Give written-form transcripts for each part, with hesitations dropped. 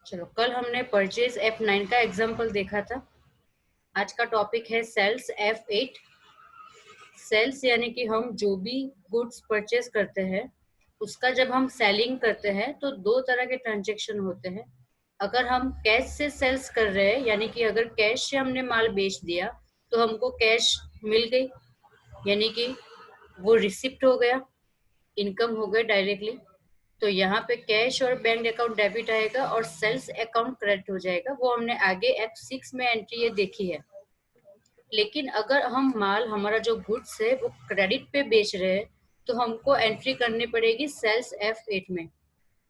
चलो, कल हमने परचेज F9 का एग्जाम्पल देखा था। आज का टॉपिक है सेल्स F8। सेल्स यानी कि हम जो भी गुड्स परचेज करते हैं उसका जब हम सेलिंग करते हैं तो दो तरह के ट्रांजेक्शन होते हैं। अगर हम कैश से सेल्स कर रहे हैं यानी कि अगर कैश से हमने माल बेच दिया तो हमको कैश मिल गई, यानी कि वो रिसिप्ट हो गया, इनकम हो गया डायरेक्टली। तो यहाँ पे कैश और बैंक अकाउंट डेबिट आएगा और सेल्स अकाउंट क्रेडिट हो जाएगा। वो हमने आगे F6 में एंट्री ये देखी है। लेकिन अगर हम माल, हमारा जो गुड्स है वो क्रेडिट पे बेच रहे हैं तो हमको एंट्री करनी पड़ेगी सेल्स F8 में।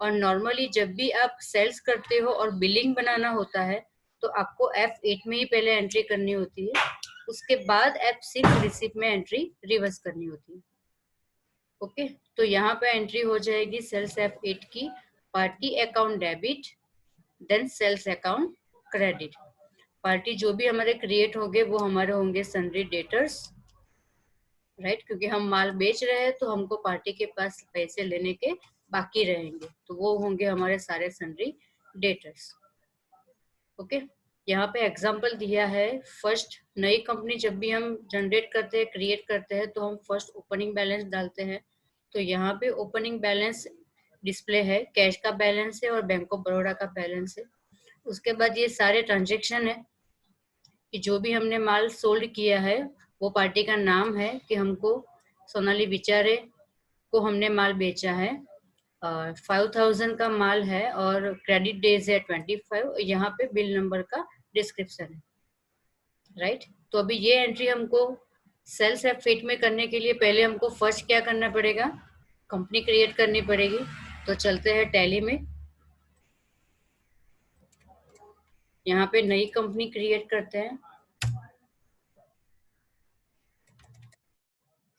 और नॉर्मली जब भी आप सेल्स करते हो और बिलिंग बनाना होता है तो आपको F8 में ही पहले एंट्री करनी होती है, उसके बाद F6 रिसिप्ट में एंट्री रिवर्स करनी होती है। ओके, तो यहाँ पे एंट्री हो जाएगी सेल्स F8 की, party account debit then sales account credit. Party जो भी हमारे क्रिएट होंगे वो हमारे होंगे सन्ड्री डेटर्स, राइट, क्योंकि हम माल बेच रहे हैं तो हमको पार्टी के पास पैसे लेने के बाकी रहेंगे, तो वो होंगे हमारे सारे सन्ड्री डेटर्स। ओके, यहाँ पे एग्जाम्पल दिया है। फर्स्ट, नई कंपनी जब भी हम जनरेट करते हैं, क्रिएट करते हैं, तो हम फर्स्ट ओपनिंग बैलेंस डालते हैं। तो यहाँ पे ओपनिंग बैलेंस डिस्प्ले है, कैश का बैलेंस है और बैंक ऑफ बड़ौदा का बैलेंस है। उसके बाद ये सारे ट्रांजेक्शन है कि जो भी हमने माल सोल्ड किया है वो पार्टी का नाम है कि हमको सोनाली विचारे को हमने माल बेचा है, 5000 का माल है और क्रेडिट डेज है 25। यहाँ पे बिल नंबर का डिस्क्रिप्शन है, राइट। तो अभी ये एंट्री हमको सेल्स F8 में करने के लिए पहले हमको फर्स्ट क्या करना पड़ेगा, कंपनी क्रिएट करनी पड़ेगी। तो चलते हैं टैली में, यहाँ पे नई कंपनी क्रिएट करते हैं।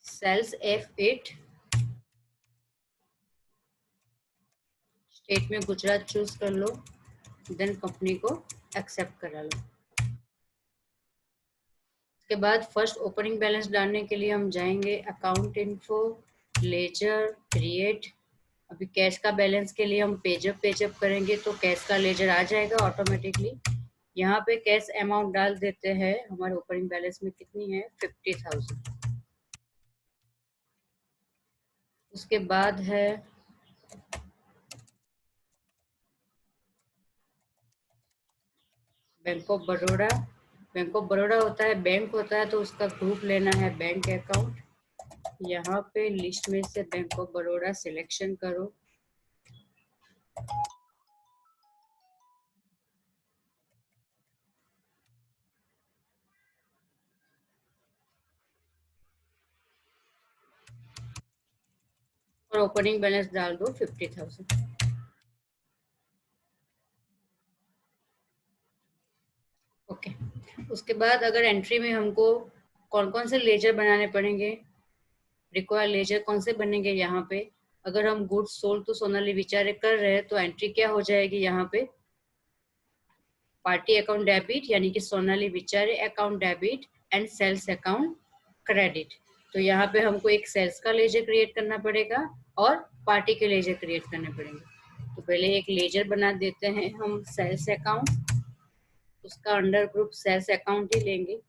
सेल्स F8, स्टेट में गुजरात चूज कर लो, देन कंपनी को एक्सेप्ट करा लो। उसके बाद फर्स्ट ओपनिंग बैलेंस डालने के लिए हम जाएंगे अकाउंट इन्फो, लेजर, क्रिएट। अभी कैश का बैलेंस के लिए हम पेजअप करेंगे तो कैश का लेजर आ जाएगा ऑटोमेटिकली। यहाँ पे कैश अमाउंट डाल देते हैं, हमारे ओपनिंग बैलेंस में कितनी है 50,000। उसके बाद है bank of Baroda. Bank of Baroda होता है, बैंक होता है तो उसका ग्रुप लेना है बैंक अकाउंट। यहाँ पे लिस्ट में से बैंक ऑफ बड़ौदा सिलेक्शन करो। और ओपनिंग बैलेंस डाल दो 50,000। ओके, उसके बाद अगर एंट्री में हमको कौन कौन से लेजर बनाने पड़ेंगे, रिक्वायर लेजर कौन से बनेंगे यहाँ पे। अगर हम गुड्स सोल्ड तो सोनाली विचारे कर रहे हैं तो एंट्री क्या हो जाएगी यहाँ पे, पार्टी अकाउंट डेबिट यानी कि Sonali Vichare account debit and sales account credit. तो यहाँ पे हमको एक सेल्स का लेजर क्रिएट करना पड़ेगा और पार्टी के लेजर क्रिएट करने पड़ेंगे। तो पहले एक लेजर बना देते हैं हम सेल्स अकाउंट, उसका अंडर ग्रुप सेल्स अकाउंट ही लेंगे।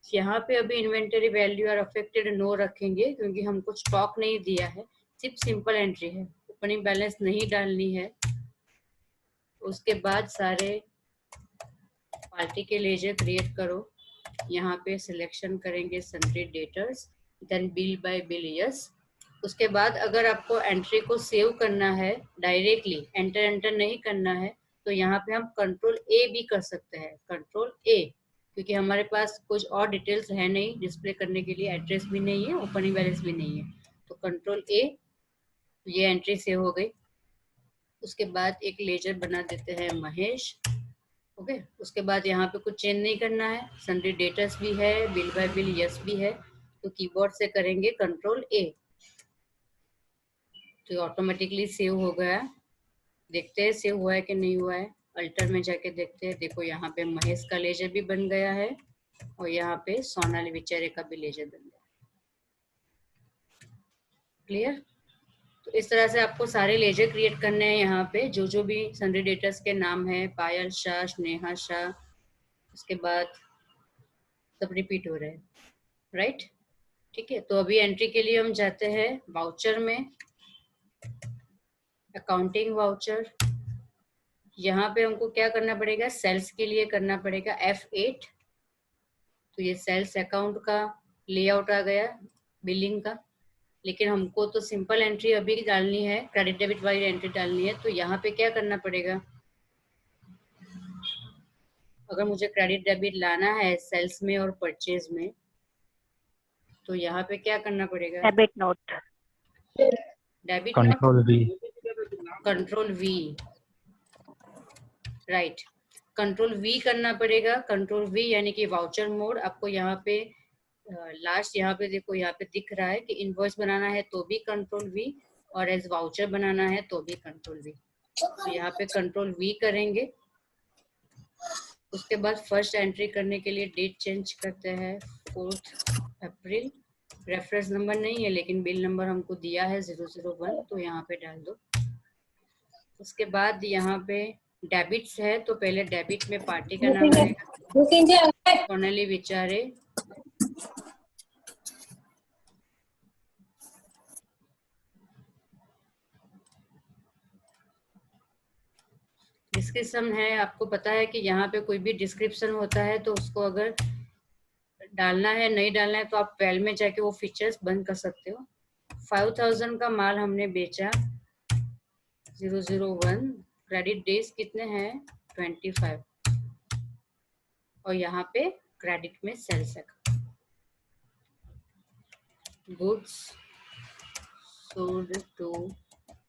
यहाँ पे अभी इन्वेंटरी वैल्यू और अफेक्टेड नो रखेंगे क्योंकि हमको स्टॉक नहीं दिया है, सिर्फ सिंपल एंट्री है, ओपनिंग बैलेंस नहीं डालनी है। उसके बाद सारे पार्टी के लेजर क्रिएट करो। यहाँ पे सिलेक्शन करेंगे sundry debtors, then bill by bill yes. उसके बाद अगर आपको एंट्री को सेव करना है, डायरेक्टली एंटर नहीं करना है, तो यहाँ पे हम कंट्रोल ए भी कर सकते हैं, कंट्रोल ए, क्योंकि हमारे पास कुछ और डिटेल्स है नहीं डिस्प्ले करने के लिए, एड्रेस भी नहीं है, ओपनिंग बैलेंस भी नहीं है। तो कंट्रोल ए, ये एंट्री सेव हो गई। उसके बाद एक लेजर बना देते हैं महेश। ओके, उसके बाद यहाँ पे कुछ चेंज नहीं करना है, सन्ड्री डेटर्स भी है, बिल बाय बिल यस भी है, तो कीबोर्ड से करेंगे कंट्रोल ए, तो ऑटोमेटिकली सेव हो गया। देखते हैं सेव हुआ है कि नहीं हुआ है, अल्टर में जाके देखते हैं। देखो यहाँ पे महेश का लेजर भी बन गया है और यहाँ पे सोनाली विचारे का भी लेजर बन गया। क्लियर? तो इस तरह से आपको सारे लेजर क्रिएट करने हैं यहाँ पे, जो भी सन्ड्री डेटर्स के नाम है, पायल शाह, स्नेहा शाह, उसके बाद सब रिपीट हो रहे हैं, राइट। ठीक है, तो अभी एंट्री के लिए हम जाते हैं वाउचर में, अकाउंटिंग वाउचर। यहाँ पे हमको क्या करना पड़ेगा, सेल्स के लिए करना पड़ेगा F8। तो ये सेल्स अकाउंट का लेआउट आ गया बिलिंग का, लेकिन हमको तो सिंपल एंट्री अभी डालनी है, क्रेडिट डेबिट वाली एंट्री डालनी है। तो यहाँ पे क्या करना पड़ेगा, अगर मुझे क्रेडिट डेबिट लाना है सेल्स में और परचेज में, तो यहाँ पे क्या करना पड़ेगा, debit note, debit note, control we, control we, right, control we करना पड़ेगा। कंट्रोल वी यानी कि वाउचर मोड। आपको यहाँ पे लास्ट यहाँ पे देखो, यहाँ पे दिख रहा है कि इनवॉइस बनाना है तो भी कंट्रोल वी, और एज वाउचर बनाना है तो भी कंट्रोल वी। तो यहाँ पे कंट्रोल वी करेंगे। उसके बाद फर्स्ट एंट्री करने के लिए डेट चेंज करते हैं 4 अप्रैल। रेफरेंस नंबर नहीं है लेकिन बिल नंबर हमको दिया है 001, तो यहाँ पे डाल दो। उसके बाद यहाँ पे डेबिट्स है, तो पहले डेबिट में पार्टी का नाम आएगा, सोनाली विचारे। डिस्क्रिप्शन है, आपको पता है कि यहाँ पे कोई भी डिस्क्रिप्शन होता है तो उसको अगर डालना है, नहीं डालना है, तो आप फाइल में जाके वो फीचर्स बंद कर सकते हो। 5000 का माल हमने बेचा 001, क्रेडिट डेज कितने हैं 25, और यहाँ पे क्रेडिट में सेल्स है, गुड्स सोल्ड टू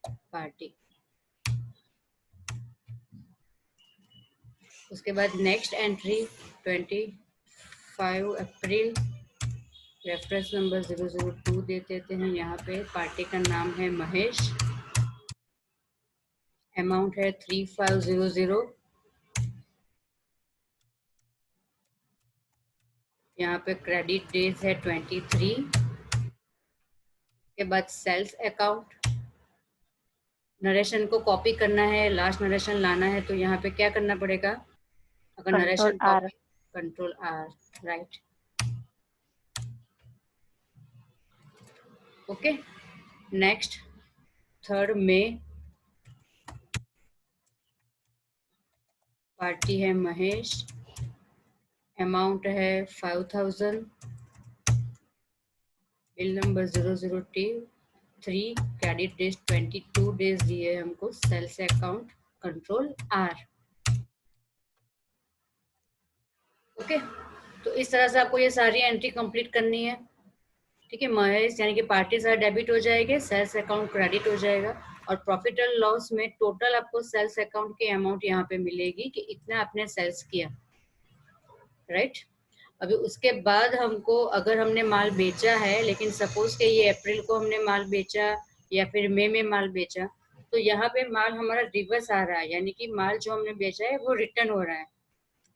पार्टी। उसके बाद next entry 25 April, reference number 002 दे देते हैं। यहाँ पे पार्टी का नाम है महेश, अमाउंट है 3500। यहाँ पे क्रेडिट डेज है 23। के बाद सेल्स अकाउंट, नरेशन को कॉपी करना है, लास्ट नरेशन लाना है, तो यहाँ पे क्या करना पड़ेगा, अगर narration copy, control R, right, okay. Next 3 मई, पार्टी है महेश, अमाउंट है 5000, bill number 003, credit days 22 days दिए हमको, sales account, control R, okay. तो इस तरह से आपको ये सारी एंट्री कंप्लीट करनी है, ठीक है। महेश यानी कि पार्टी सारा डेबिट हो जाएगी, सेल्स अकाउंट क्रेडिट हो जाएगा, और प्रॉफिट एंड लॉस में टोटल आपको सेल्स अकाउंट की अमाउंट यहाँ पे मिलेगी कि इतना आपने सेल्स किया, राइट। अभी उसके बाद हमको, अगर हमने माल बेचा है, लेकिन सपोज के ये अप्रैल को हमने माल बेचा या फिर मई में माल बेचा, तो यहाँ पे माल हमारा रिवर्स आ रहा है, यानी कि माल जो हमने बेचा है वो रिटर्न हो रहा है,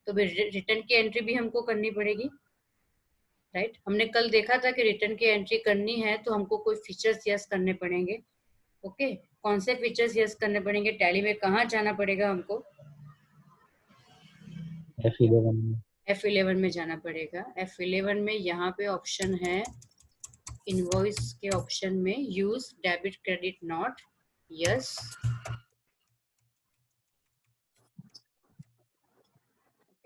तो रिटर्न की एंट्री भी हमको करनी पड़ेगी, राइट। हमने कल देखा था कि रिटर्न की एंट्री करनी है तो हमको कोई फीचर्स यस करने पड़ेंगे, ओके। कौन से फीचर्स यस करने पड़ेंगे, टैली में कहाँ जाना पड़ेगा हमको, F11 में जाना पड़ेगा। F11 में यहाँ पे ऑप्शन है, इनवॉइस के ऑप्शन में use debit credit not, yes.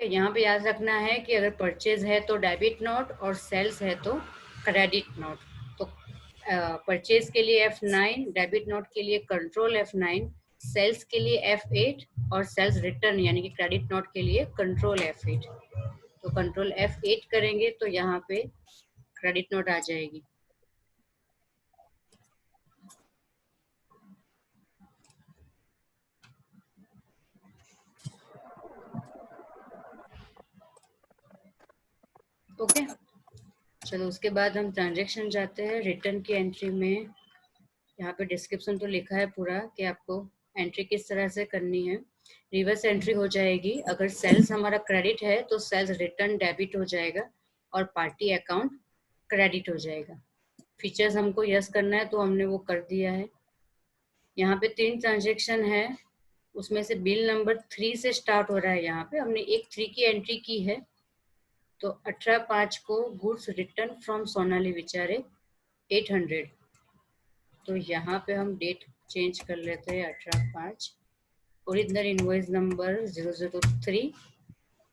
यहाँ पे याद रखना है कि अगर परचेज है तो डेबिट नोट और सेल्स है तो क्रेडिट नोट। तो परचेज के लिए F9, डेबिट नोट के लिए कंट्रोल F9, सेल्स के लिए F8 और सेल्स रिटर्न यानी कि क्रेडिट नोट के लिए कंट्रोल F8। तो कंट्रोल F8 करेंगे तो यहाँ पे क्रेडिट नोट आ जाएगी। ओके, चलो उसके बाद हम ट्रांजैक्शन जाते हैं। रिटर्न की एंट्री में यहाँ पे डिस्क्रिप्शन तो लिखा है पूरा कि आपको एंट्री किस तरह से करनी है। रिवर्स एंट्री हो जाएगी, अगर सेल्स हमारा क्रेडिट है तो सेल्स रिटर्न डेबिट हो जाएगा और पार्टी अकाउंट क्रेडिट हो जाएगा। फीचर्स हमको यस करना है तो हमने वो कर दिया है। यहाँ पे 3 ट्रांजेक्शन है, उसमें से बिल नंबर 3 से स्टार्ट हो रहा है। यहाँ पे हमने एक 3 की एंट्री की है, तो 18/5 को गुड्स रिटर्न फ्रॉम सोनाली विचारे 800। तो यहाँ पे हम डेट चेंज कर लेते हैं 18/5। Original invoice number 003,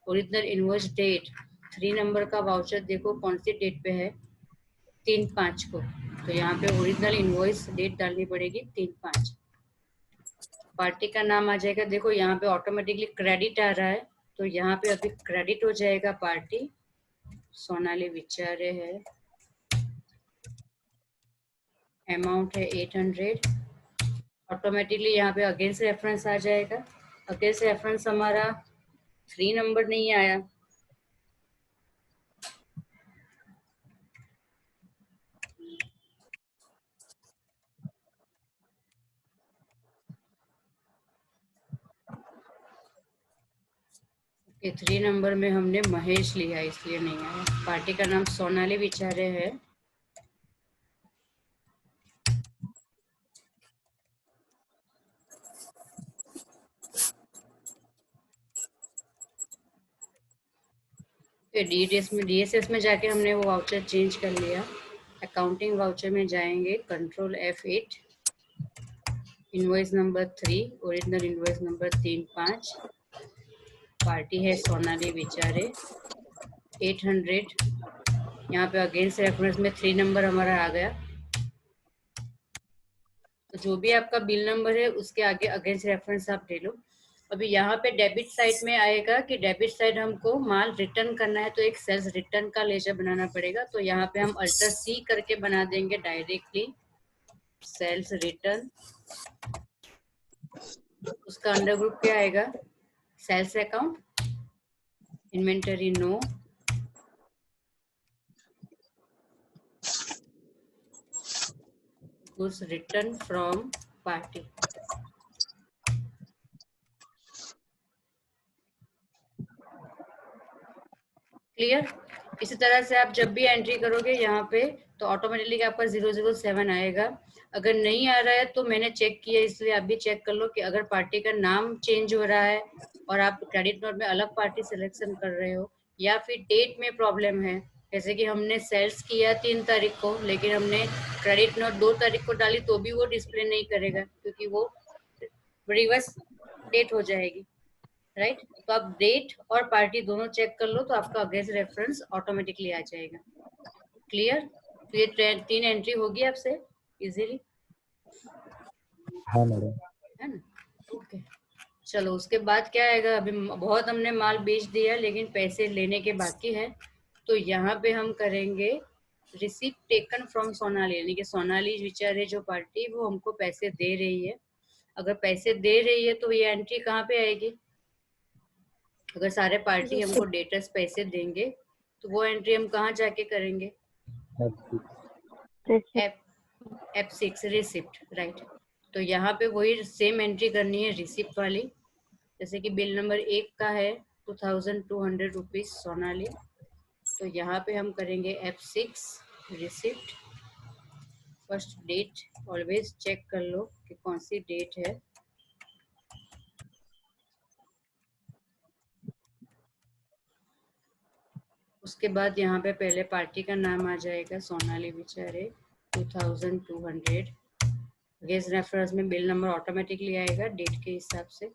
original invoice date 3 number का वाउचर देखो कौन सी डेट पे है, 3/5 को। तो यहाँ पे ओरिजिनल इनवॉइस डेट डालनी पड़ेगी 3/5। पार्टी का नाम आ जाएगा, देखो यहाँ पे ऑटोमेटिकली क्रेडिट आ रहा है, तो यहाँ पे अभी क्रेडिट हो जाएगा पार्टी सोनाली विचारे है, अमाउंट है 800। ऑटोमेटिकली यहाँ पे अगेंस्ट रेफरेंस आ जाएगा। अगेंस्ट रेफरेंस हमारा 3 नंबर नहीं आया, ये 3 नंबर में हमने महेश लिया इसलिए नहीं आया। पार्टी का नाम सोनाली विचारे है, डीएसएस में जाके हमने वो वाउचर चेंज कर लिया। अकाउंटिंग वाउचर में जाएंगे, control F8, invoice number 3, original invoice number 3/5, party है सोनाली विचारे 800। यहाँ पे अगेंस्ट रेफरेंस में 3 नंबर हमारा आ गया, तो जो भी आपका बिल नंबर है उसके आगे अगेंस्ट रेफरेंस आप ले लो। अभी यहाँ पे डेबिट साइड में आएगा कि डेबिट साइड हमको माल रिटर्न करना है, तो एक सेल्स रिटर्न का लेजर बनाना पड़ेगा। तो यहाँ पे हम अल्टर C करके बना देंगे डायरेक्टली सेल्स रिटर्न। उसका अंडर ग्रुप क्या आएगा, sales account, inventory no, goods return from party. Clear. इसी तरह से आप जब भी एंट्री करोगे यहाँ पे तो ऑटोमेटिकली आपका 007 आएगा। अगर नहीं आ रहा है तो मैंने चेक किया, इसलिए आप भी चेक कर लो कि अगर पार्टी का नाम चेंज हो रहा है और आप क्रेडिट नोट में अलग पार्टी सिलेक्शन कर रहे हो, या फिर डेट में प्रॉब्लम है, जैसे कि हमने सेल्स किया 3 तारीख को लेकिन हमने क्रेडिट नोट 2 तारीख को डाली, तो भी वो डिस्प्ले नहीं करेगा क्योंकि वो रिवर्स डेट हो जाएगी, राइट। तो आप डेट और पार्टी दोनों चेक कर लो, तो आपका अगेंस्ट रेफरेंस ऑटोमेटिकली आ जाएगा। क्लियर। तो ये 3 एंट्री होगी आपसे इजीली, हाँ मैडम। है ना। ओके, चलो उसके बाद क्या आएगा, अभी बहुत हमने माल बेच दिया लेकिन पैसे लेने के बाकी है, तो यहाँ पे हम करेंगे रिसीप्ट टेकन फ्रॉम सोनाली, यानी कि सोनाली विचारे जो पार्टी वो हमको पैसे दे रही है। अगर पैसे दे रही है तो ये एंट्री कहाँ पे आएगी, अगर सारे पार्टी हमको डेटर्स पैसे देंगे तो वो एंट्री हम कहाँ जाके करेंगे, F6 रिसिप्ट, राइट। तो यहाँ पे वही सेम एंट्री करनी है रिसिप्ट वाली, जैसे कि बिल नंबर 1 का है 2200 रुपीज सोनाली, तो यहाँ पे हम करेंगे F6 receipt. First date always check कर लो कि कौन सी डेट है। उसके बाद यहाँ पे पहले पार्टी का नाम आ जाएगा सोनाली विचारे 2200। अगेंस्ट रेफरेंस में बिल नंबर ऑटोमेटिकली आएगा डेट के हिसाब से।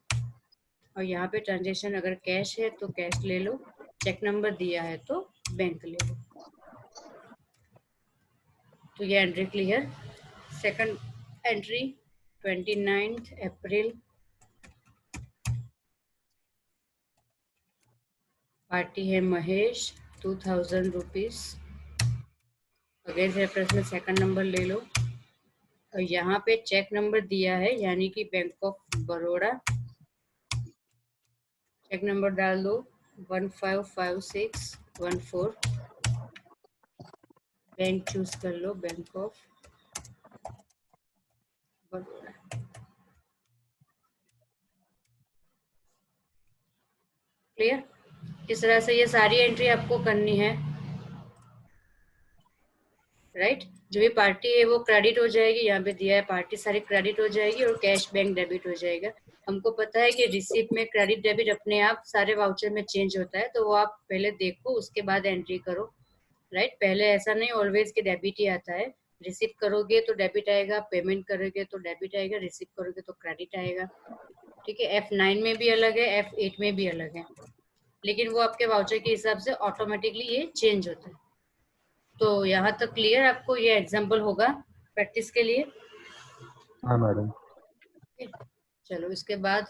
और यहाँ पे ट्रांजेक्शन अगर कैश है तो कैश ले लो, चेक नंबर दिया है तो बैंक ले लो। तो ये एंट्री क्लियर। सेकंड एंट्री 29 अप्रैल, पार्टी है महेश 2000 रुपीज। अगेंस्ट रेफरेंस में सेकंड नंबर ले लो, और यहाँ पे चेक नंबर दिया है यानी कि bank of Baroda, cheque number डाल दो 155614। बैंक चूज कर लो, बैंक ऑफ बड़ौदा। क्लियर। इस तरह से ये सारी एंट्री आपको करनी है, राइट। जो भी पार्टी है वो क्रेडिट हो जाएगी, यहाँ पे दिया है पार्टी सारी क्रेडिट हो जाएगी और कैश बैंक डेबिट हो जाएगा। हमको पता है कि रिसिप्ट में क्रेडिट डेबिट अपने आप सारे वाउचर में चेंज होता है, तो वो आप पहले देखो उसके बाद एंट्री करो, राइट। पहले ऐसा नहीं ऑलवेज के डेबिट ही आता है। रिसीव करोगे तो डेबिट आएगा, पेमेंट करोगे तो डेबिट आएगा, रिसीव करोगे तो क्रेडिट आएगा। ठीक है, F9 में भी अलग है, F8 में भी अलग है, लेकिन वो आपके वाउचर के हिसाब से ऑटोमेटिकली ये चेंज होता है। तो यहाँ तक क्लियर आपको, ये एग्जाम्पल होगा प्रैक्टिस के लिए। हाँ मैडम। चलो इसके बाद